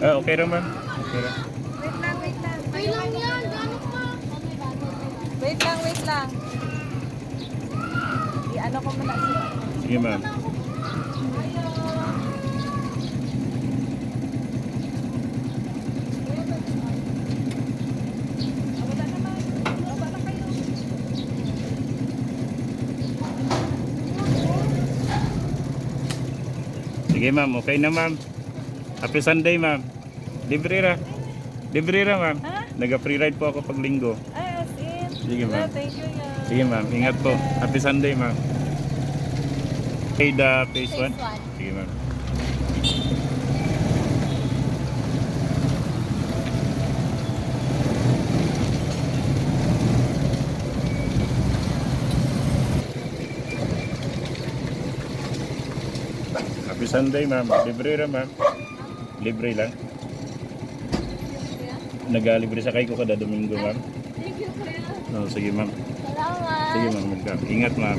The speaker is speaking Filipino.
Okay ra ma'am. Okay ra. Wait lang, wait lang. Okay lang yan, gano'n pa. Wait lang, wait lang. I-ano ko muna sila. Sige ma'am. Wala naman. Baba na kayo. Sige ma'am, okay na ma'am. Happy Sunday ma'am. Libre ra. Libre ra ma'am. Ha? Naga-free ride po ako pag linggo. Ay, as in. Sige, Wala, ma'am. thank you yan. Sige ma'am, ingat po. Happy Sunday ma'am. Okay, the phase 1. Phase 1. Sige ma'am. Happy Sunday ma'am. Libre ra ma'am. Libre lang. Nagalibre sa kay ko kada Domingo ma'am. Thank you, kuya. No, sige ma'am. Salamat. Sige ma'am. Ingat ma'am.